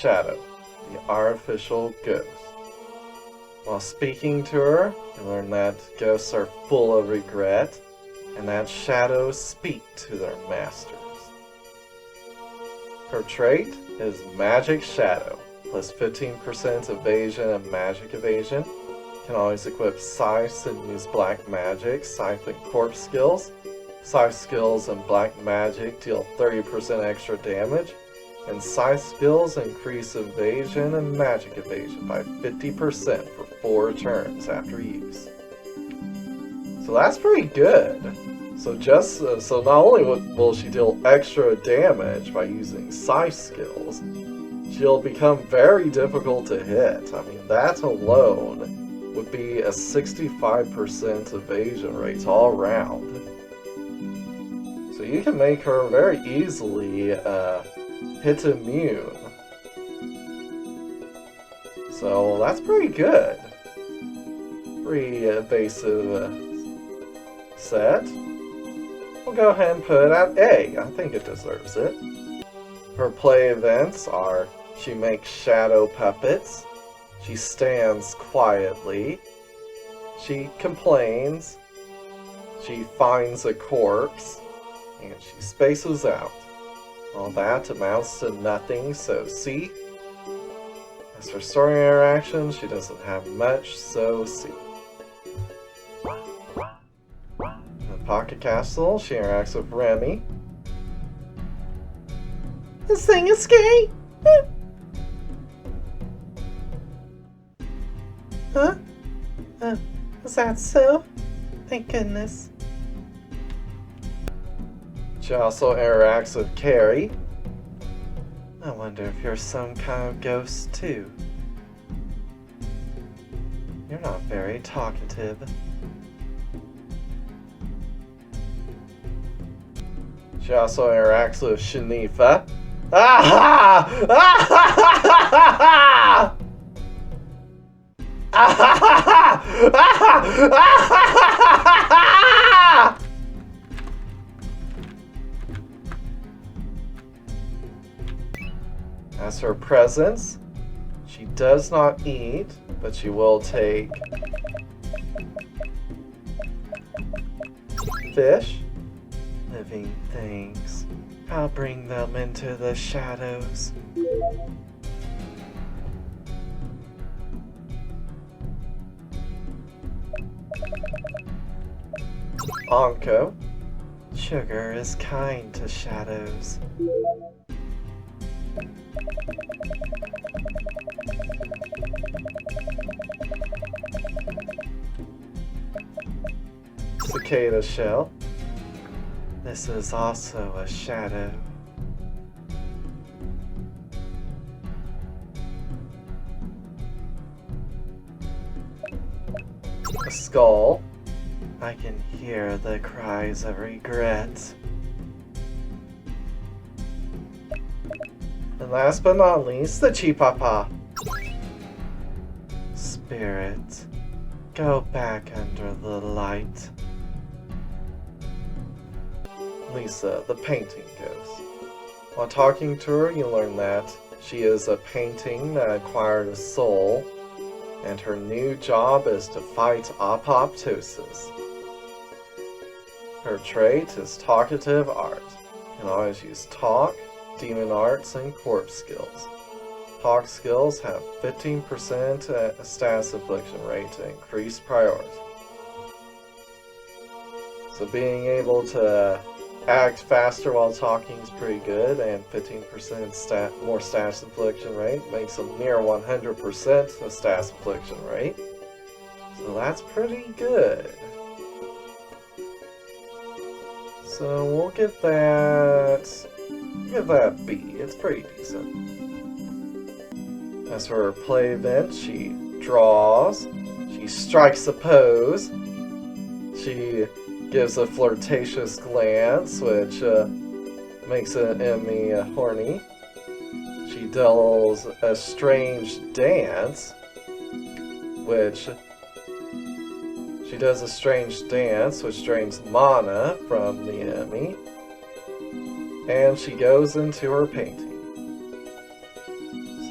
Shadow, the artificial ghost. While speaking to her, you learn that ghosts are full of regret, and that shadows speak to their masters. Her trait is Magic Shadow, plus 15% evasion and magic evasion. Can always equip Scythes and use black magic, Scything corpse skills. Scythe skills and black magic deal 30% extra damage, and Scythe skills increase evasion and magic evasion by 50% for 4 turns after use. So that's pretty good. So not only will she deal extra damage by using Scythe skills, she'll become very difficult to hit. I mean, that alone would be a 65% evasion rate all around. So you can make her very easily hit immune. So that's pretty good. Pretty evasive set. We'll go ahead and put it at A. I think it deserves it. Her play events are: she makes shadow puppets, she stands quietly, she complains, she finds a corpse, and she spaces out. All that amounts to nothing, so C. As for story interaction, she doesn't have much, so C. In the Pocket Castle, she interacts with Remy. This thing is scary! Huh? Is that so? Thank goodness. She also interacts with Carrie. I wonder if you're some kind of ghost too. You're not very talkative. She also interacts with Shanifa. Ah-ha! Ah-ha! Ah-ha! As her presence, she does not eat, but she will take fish, living things. I'll bring them into the shadows. Anko. Sugar is kind to shadows. Cicada shell. This is also a shadow. A skull. I can hear the cries of regret. And last but not least, the Chipapa. Spirit, go back under the light. Lisa, the painting ghost. While talking to her, you learn that she is a painting that acquired a soul, and her new job is to fight apoptosis. Her trait is talkative art. Can always use talk, demon arts, and corpse skills. Talk skills have 15% status infliction rate to increase priority. So being able to act faster while talking is pretty good, and 15% more status infliction rate makes a near 100% the status infliction rate. So that's pretty good. So we'll give that B. It's pretty decent. As for her play event, she draws, she strikes a pose, she gives a flirtatious glance, which makes an enemy horny. She does a strange dance, which drains mana from the enemy. And she goes into her painting.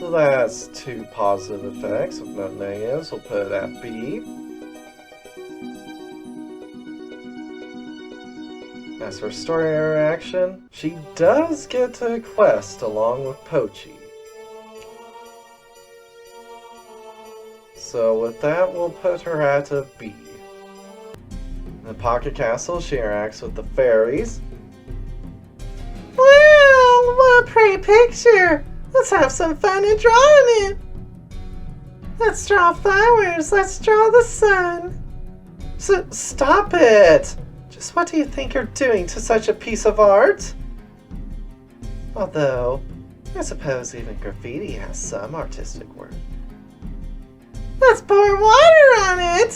So that's 2 positive effects with no negatives. We'll put it at B. As for story interaction, she does get to quest along with Pochi. So with that, we'll put her at a B. In the Pocket Castle, she interacts with the Fairies. Wow, what a pretty picture! Let's have some fun and drawing it! Let's draw flowers, let's draw the sun! Stop it! Just what do you think you're doing to such a piece of art? Although, I suppose even graffiti has some artistic worth. Let's pour water on it!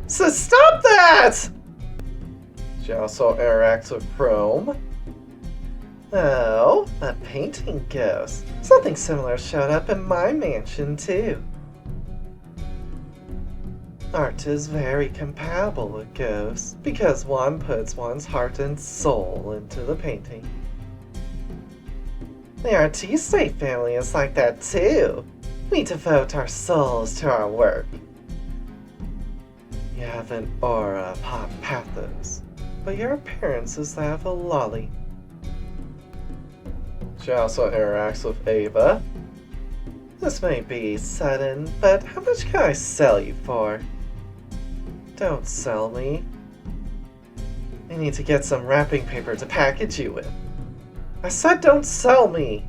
So stop that! She also interacts with Chrome. Oh, a painting ghost. Something similar showed up in my mansion too. Art is very compatible with ghosts because one puts one's heart and soul into the painting. The Artiste family is like that too. We devote our souls to our work. You have an aura of hot pathos, but your appearance is that of a lolly. She also interacts with Ava. This may be sudden, but how much can I sell you for? Don't sell me. I need to get some wrapping paper to package you with. I said don't sell me!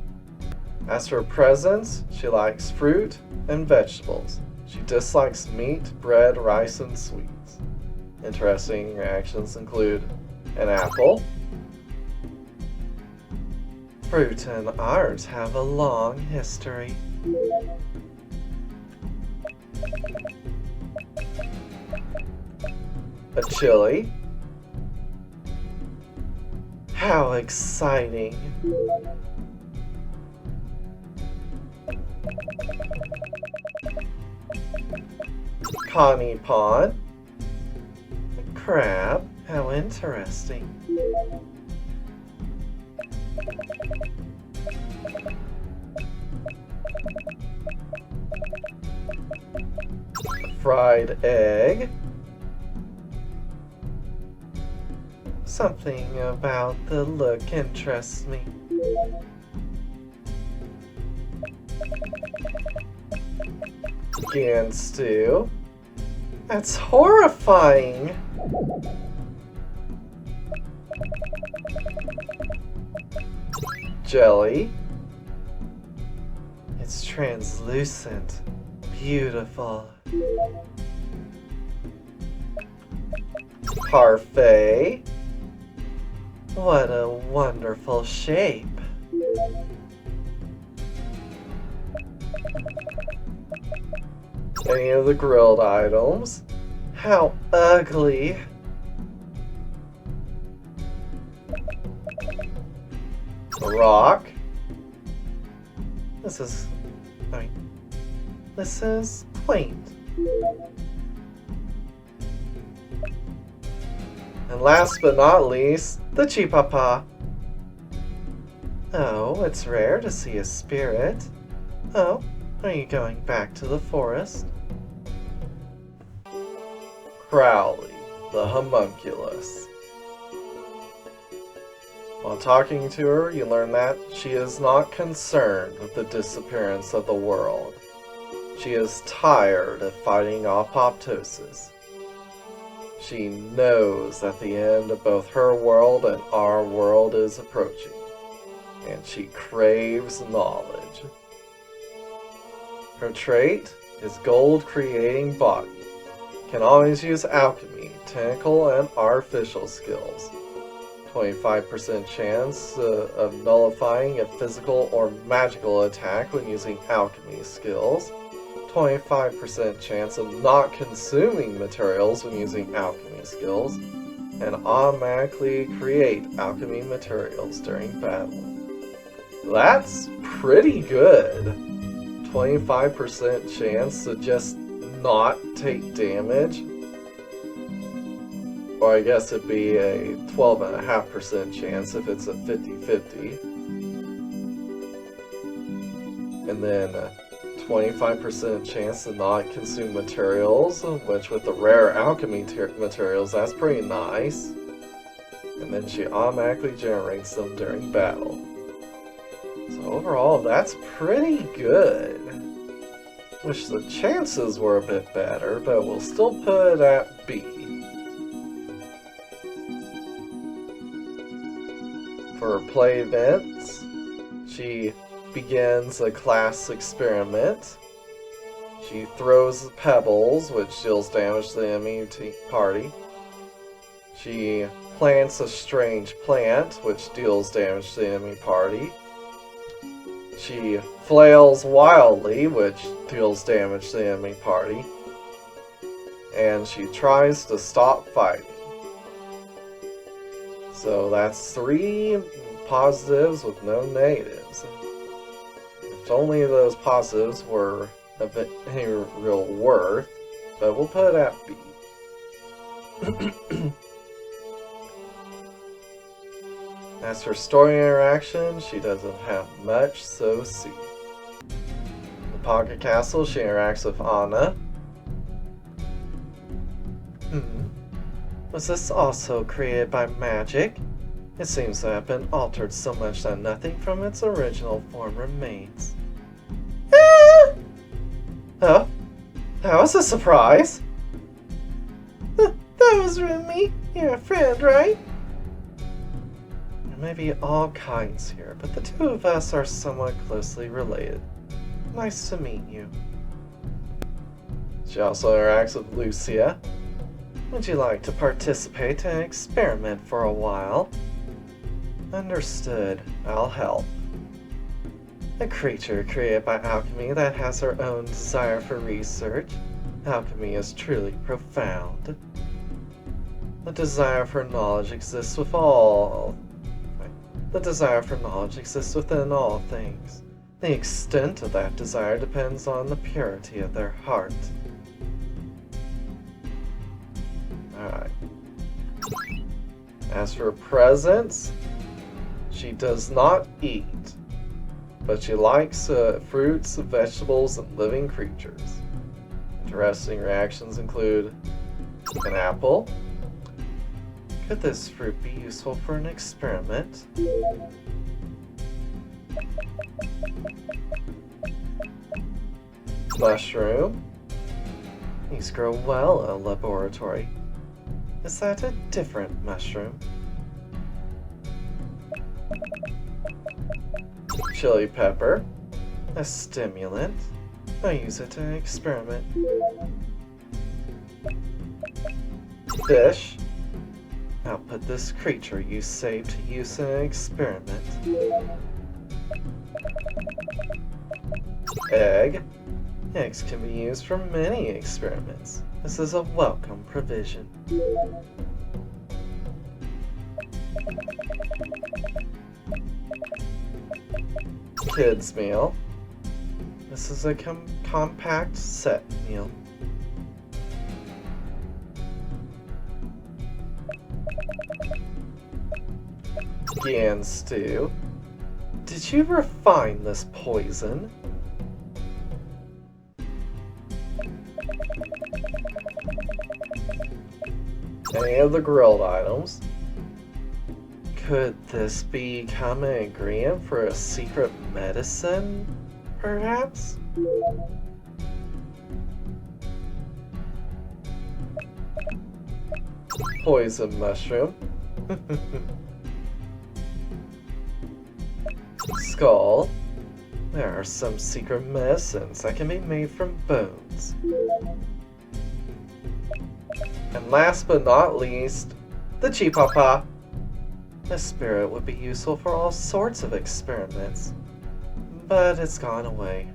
As for presents, she likes fruit and vegetables. She dislikes meat, bread, rice, and sweets. Interesting reactions include an apple. Fruit and art have a long history. A chili. How exciting! Connie Pond. A crab. How interesting. A fried egg. Something about the look interests me. Chicken stew. That's horrifying! Jelly. It's translucent. Beautiful. Parfait. What a wonderful shape. Any of the grilled items? How ugly. A rock. This is quaint. And last but not least, the Chipapa. Oh, it's rare to see a spirit. Oh, are you going back to the forest? Crowley, the homunculus. While talking to her, you learn that she is not concerned with the disappearance of the world. She is tired of fighting apoptosis. She knows that the end of both her world and our world is approaching, and she craves knowledge. Her trait is gold-creating body. Can always use alchemy, technical, and artificial skills. 25% chance of nullifying a physical or magical attack when using alchemy skills. 25% chance of not consuming materials when using alchemy skills. And automatically create alchemy materials during battle. That's pretty good. 25% chance to just not take damage. Or I guess it'd be a 12.5% chance if it's a 50-50. And then 25% chance to not consume materials, which with the rare alchemy materials, that's pretty nice. And then she automatically generates them during battle. So overall, that's pretty good. Wish the chances were a bit better, but we'll still put it at B. For play events, she begins a class experiment. She throws pebbles, which deals damage to the enemy party. She plants a strange plant, which deals damage to the enemy party. She flails wildly, which deals damage to the enemy party. And she tries to stop fighting. So that's 3 positives with no negatives. If only those positives were of any real worth, but we'll put it at B. As for story interaction, she doesn't have much, so C. In the Pocket Castle, she interacts with Anna. Was this also created by magic? It seems to have been altered so much that nothing from its original form remains. Ah! Oh, that was a surprise. That was Rumi, your friend, right? There may be all kinds here, but the two of us are somewhat closely related. Nice to meet you. She also interacts with Lucia. Would you like to participate in an experiment for a while? Understood. I'll help. A creature created by alchemy that has her own desire for research. Alchemy is truly profound. The desire for knowledge exists with all... The desire for knowledge exists within all things. The extent of that desire depends on the purity of their heart. Alright. As for presents, she does not eat, but she likes fruits, vegetables, and living creatures. Interesting reactions include an apple. Could this fruit be useful for an experiment? Mushroom. These grow well in a laboratory. Is that a different mushroom? Chili pepper. A stimulant. I use it in an experiment. Fish. I'll put this creature you saved to use in an experiment. Egg. Eggs can be used for many experiments. This is a welcome provision. Kids meal. This is a compact set meal. Gan stew. Did you refine this poison? Any of the grilled items? Could this become an ingredient for a secret medicine, perhaps? Poison mushroom. Skull. There are some secret medicines that can be made from bones. And last but not least, the Chipapa. This spirit would be useful for all sorts of experiments, but it's gone away.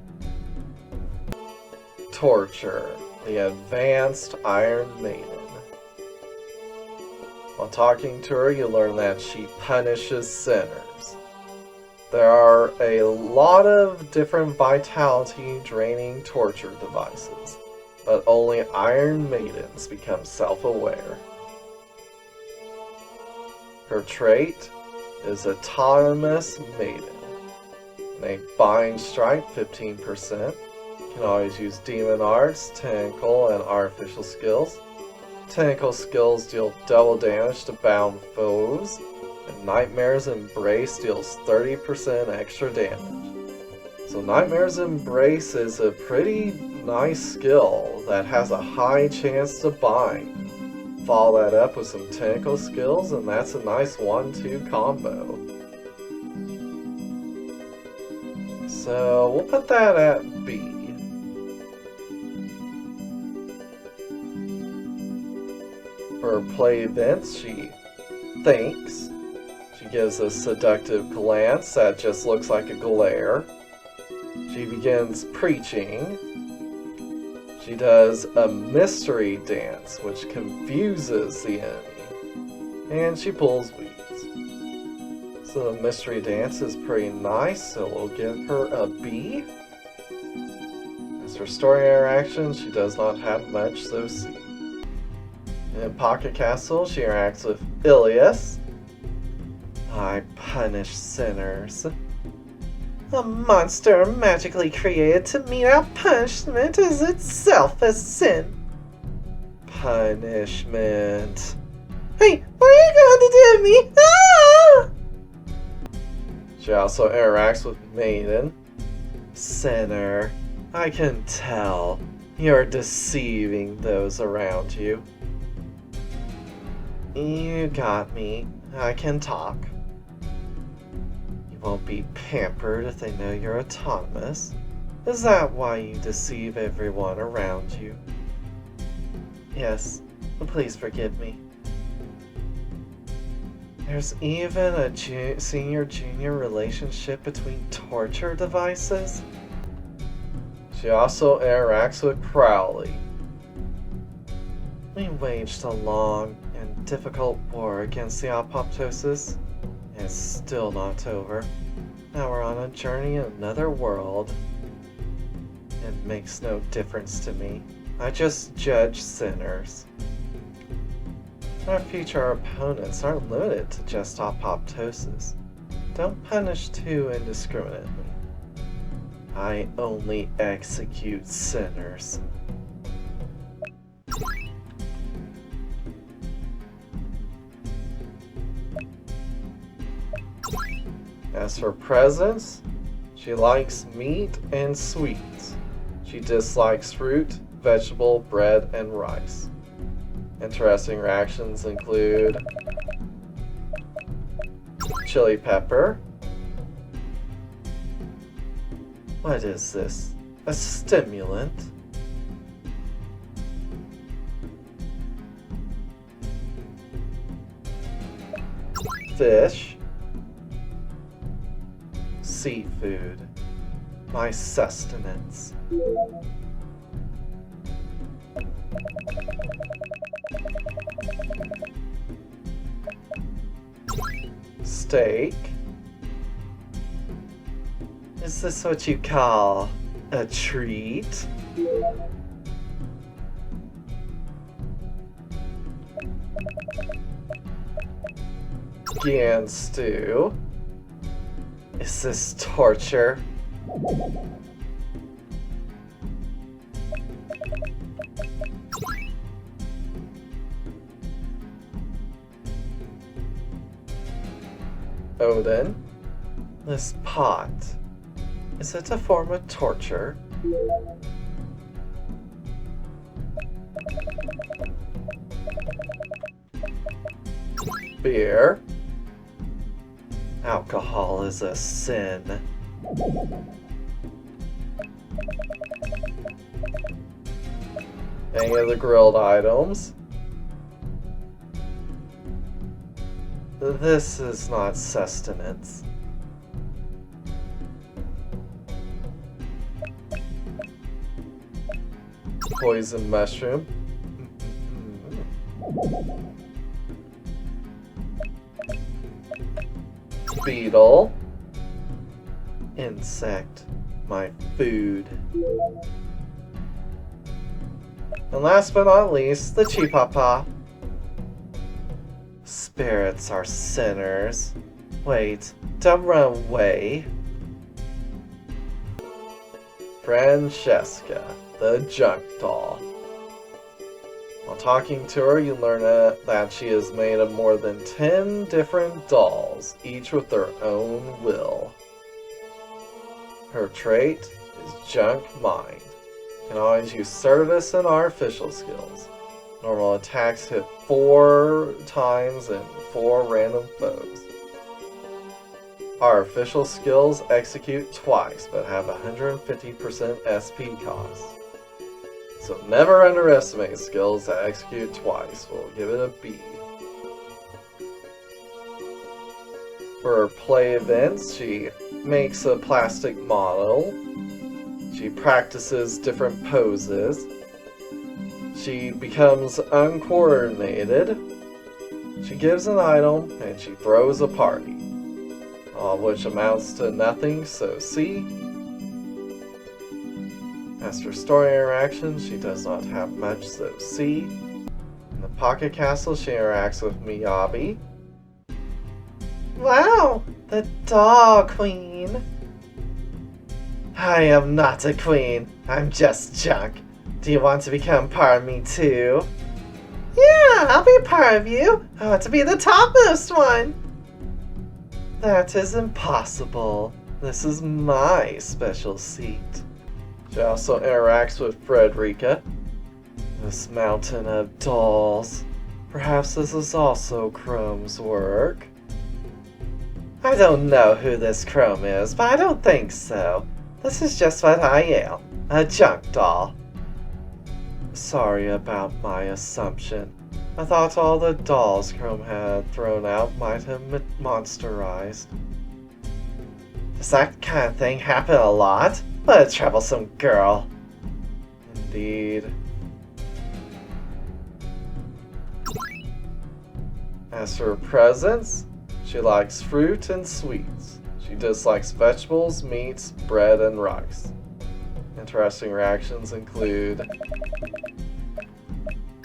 Torture, the advanced Iron Maiden. While talking to her, you learn that she punishes sinners. There are a lot of different vitality draining torture devices, but only Iron Maidens become self-aware. Her trait is Autonomous Maiden. Make bind strike 15%. Can always use demon arts, tentacle, and artificial skills. Tentacle skills deal double damage to bound foes, and Nightmare's Embrace deals 30% extra damage. So Nightmare's Embrace is a pretty nice skill that has a high chance to bind. Follow that up with some tentacle skills, and that's a nice 1-2 combo. So we'll put that at B. For play events, she thinks. She gives a seductive glance that just looks like a glare. She begins preaching. She does a mystery dance, which confuses the enemy. And she pulls weeds. So the mystery dance is pretty nice, so we'll give her a B. As for story interactions, she does not have much, so C. In Pocket Castle, she interacts with Ilias. I punish sinners. A monster magically created to mete out punishment is itself a sin. Punishment. Hey, what are you going to do to me? Ah! She also interacts with Maiden. Sinner, I can tell you're deceiving those around you. You got me. I can talk. You won't be pampered if they know you're autonomous. Is that why you deceive everyone around you? Yes, please forgive me. There's even a senior-junior relationship between torture devices. She also interacts with Crowley. We waged a long and difficult war against the apoptosis. It's still not over. Now we're on a journey in another world. It makes no difference to me. I just judge sinners. Our future opponents aren't limited to just apoptosis. Don't punish too indiscriminately. I only execute sinners. As for presents, she likes meat and sweets. She dislikes fruit, vegetable, bread, and rice. Interesting reactions include chili pepper. What is this? A stimulant? Fish. Seafood. My sustenance. Steak. Is this what you call a treat? Gan stew. Is this torture? Odin. This pot. Is it a form of torture? Beer. Alcohol is a sin. Any of the grilled items? This is not sustenance. Poison mushroom. Beetle. Insect. My food. And last but not least, the Chipapa. Spirits are sinners. Wait, don't run away. Francesca, the junk doll. While talking to her, you learn that she is made of more than 10 different dolls, each with their own will. Her trait is Junk Mind. Can always use service and artificial skills. Normal attacks hit 4 times and 4 random foes. Artificial skills execute twice, but have 150% SP cost. So never underestimate skills that execute twice. We'll give it a B. For her play events, she makes a plastic model. She practices different poses. She becomes uncoordinated. She gives an item, and she throws a party. All of which amounts to nothing, so C. As for story interactions, she does not have much, so C. In the Pocket Castle, she interacts with Miyabi. Wow, the doll queen. I am not a queen, I'm just junk. Do you want to become part of me too? Yeah, I'll be part of you. I want to be the topmost one. That is impossible. This is my special seat. She also interacts with Frederica. This mountain of dolls. Perhaps this is also Chrome's work. I don't know who this Chrome is, but I don't think so. This is just what I am, a junk doll. Sorry about my assumption. I thought all the dolls Chrome had thrown out might have monsterized. Does that kind of thing happen a lot? What a troublesome girl. Indeed. As for her presents, she likes fruit and sweets. She dislikes vegetables, meats, bread, and rice. Interesting reactions include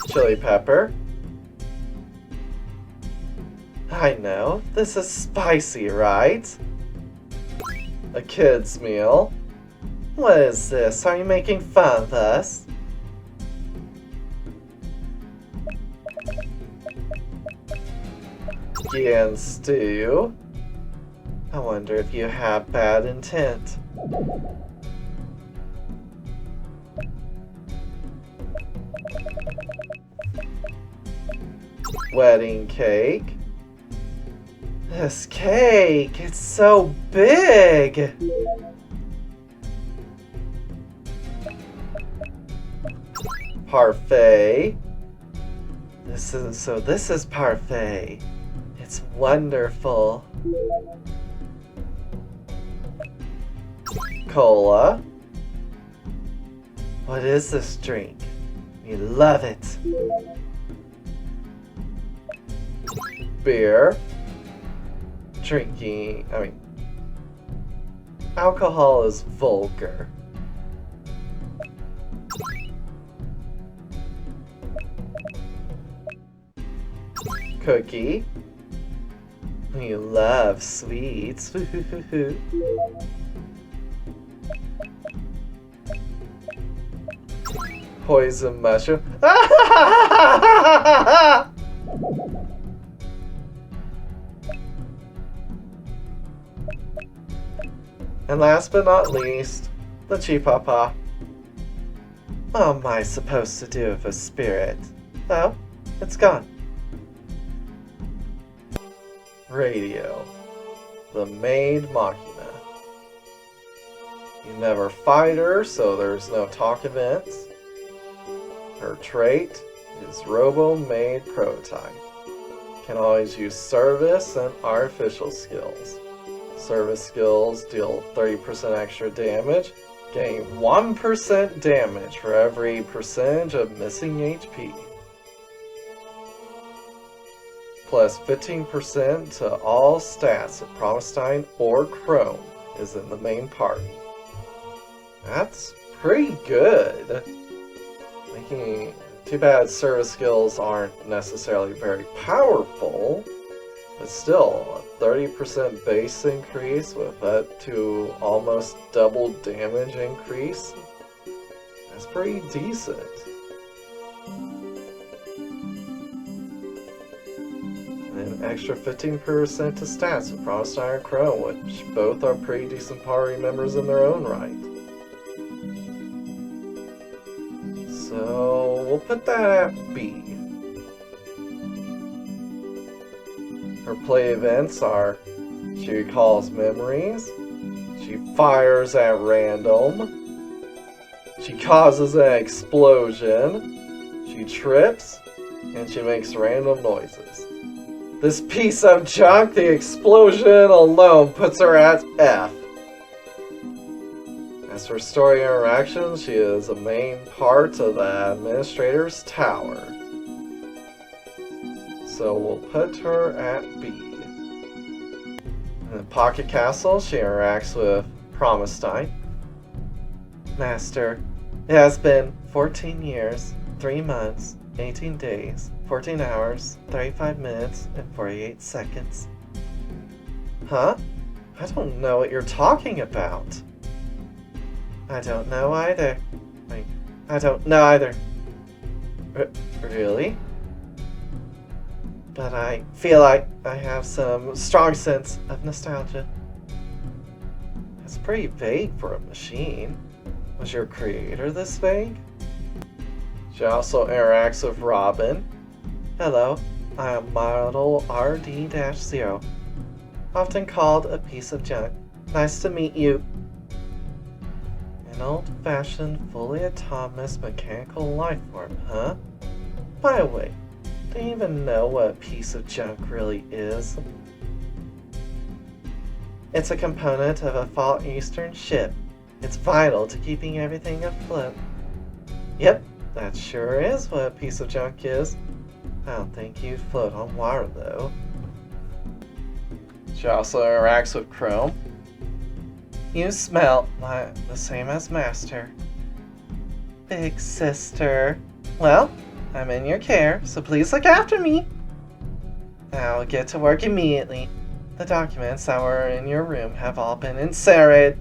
chili pepper. I know, this is spicy, right? A kid's meal. What is this? Are you making fun of us? Yen stew. I wonder if you have bad intent. Wedding cake. This cake, it's so big! Parfait. This is parfait. It's wonderful. Cola. What is this drink? You love it. Beer. Alcohol is vulgar. Cookie. You love sweets. Poison mushroom. And last but not least, the Chipapa. What am I supposed to do with a spirit? Oh, it's gone. Radio. The maid Machina. You never fight her, so there's no talk events. Her trait is Robo-Maid Prototype. Can always use service and artificial skills. Service skills deal 30% extra damage, gain 1% damage for every percentage of missing HP. Plus 15% to all stats of Promestine or Chrome is in the main party. That's pretty good. Too bad service skills aren't necessarily very powerful, But still, a 30% base increase with that to almost double damage increase. That's pretty decent. And an extra 15% to stats with Frost Iron Chrome, which both are pretty decent party members in their own right. So we'll put that at B. Her play events are: she recalls memories, she fires at random, she causes an explosion, she trips, and she makes random noises. This piece of junk, the explosion alone, puts her at F. As for story interactions, she is a main part of the Administrator's Tower. So we'll put her at B. In the Pocket Castle, she interacts with Promised-Night. Master, it has been 14 years, 3 months, 18 days, 14 hours, 35 minutes, and 48 seconds. Huh? I don't know what you're talking about. I don't know either. Wait, I don't know either. Really? But I feel like I have some strong sense of nostalgia. It's pretty vague for a machine. Was your creator this vague? She also interacts with Robin. Hello, I am model RD-0, often called a piece of junk. Nice to meet you. An old-fashioned, fully autonomous mechanical life form, huh? By the way, do you even know what a piece of junk really is? It's a component of a Far Eastern ship. It's vital to keeping everything afloat. Yep, that sure is what a piece of junk is. I don't think you'd float on water, though. She also interacts with Chrome. You smell like the same as Master. Big sister. Well, I'm in your care, so please look after me. I'll get to work immediately. The documents that were in your room have all been incinerated.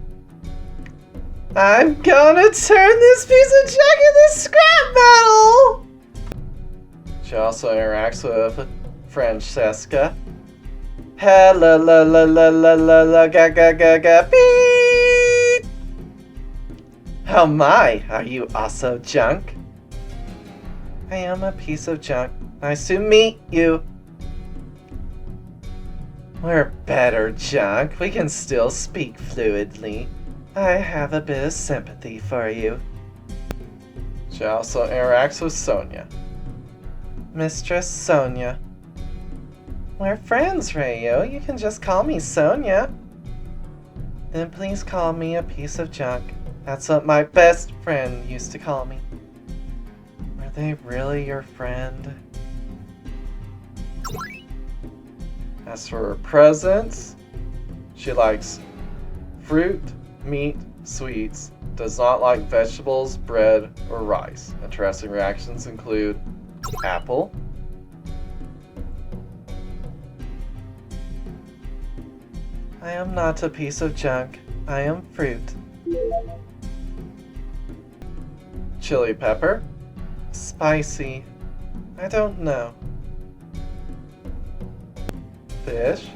I'm gonna turn this piece of junk into scrap metal! She also interacts with Francesca. Hello, la la la la la la ga ga ga ga beep! Oh my, are you also junk? I am a piece of junk. Nice to meet you. We're better junk. We can still speak fluidly. I have a bit of sympathy for you. She also interacts with Sonia. Mistress Sonia. We're friends, Rayo. You can just call me Sonia. Then please call me a piece of junk. That's what my best friend used to call me. Are they really your friend? As for her presents, she likes fruit, meat, sweets, does not like vegetables, bread, or rice. Interesting reactions include apple, I am not a piece of junk. I am fruit. Chili pepper, spicy, I don't know. Fish,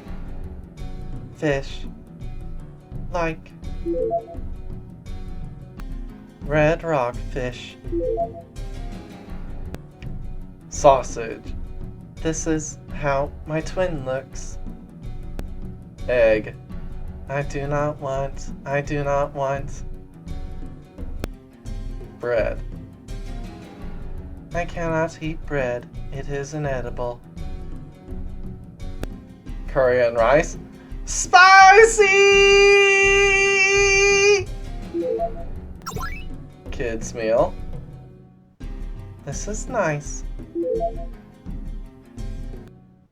fish, like. Red rockfish. Sausage. This is how my twin looks. Egg. I do not want. Bread. I cannot eat bread. It is inedible. Curry and rice. Spicy! Kids meal. This is nice.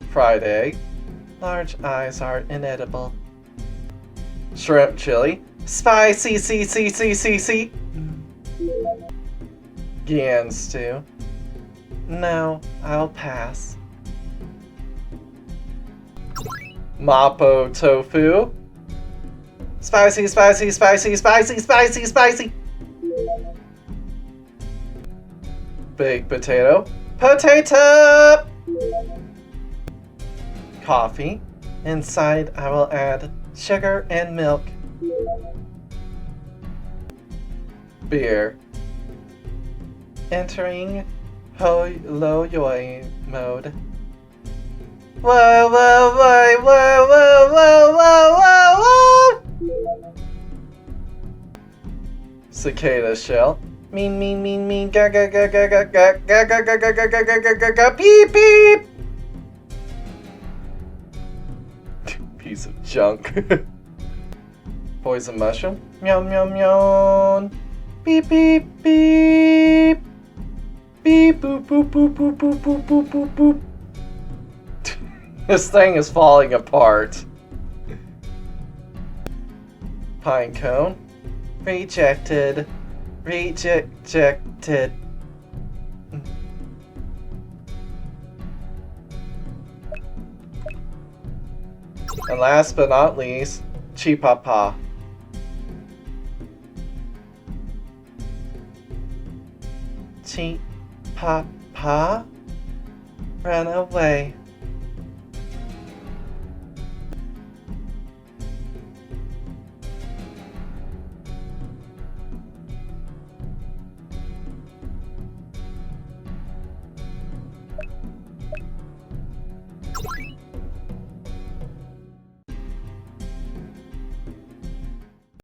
Fried egg. Large eyes are inedible. Shrimp chili. Spicy, see. Gan stew. No, I'll pass. Mapo tofu. Spicy, spicy, spicy, spicy, spicy, spicy. Baked potato. Potato! Coffee. Inside I will add sugar and milk. Beer. Entering low yoi mode. Whoa, whoa, whoa, whoa, whoa, whoa, whoa, whoa, whoa! Cicada shell. Mean, mean, mean, mean, ga, ga, ga, ga, ga, ga, ga, ga, ga, ga, ga, ga, ga, ga, ga, ga, beep, beep! Piece of junk. Poison mushroom. Meow, meow, meow. Beep, beep, beep. Beep, boop, boop, boop, boop, boop, boop, boop, boop, boop. This thing is falling apart. Pine cone. Rejected. Rejected. And last but not least, Chipapa. Chipapa? Run away.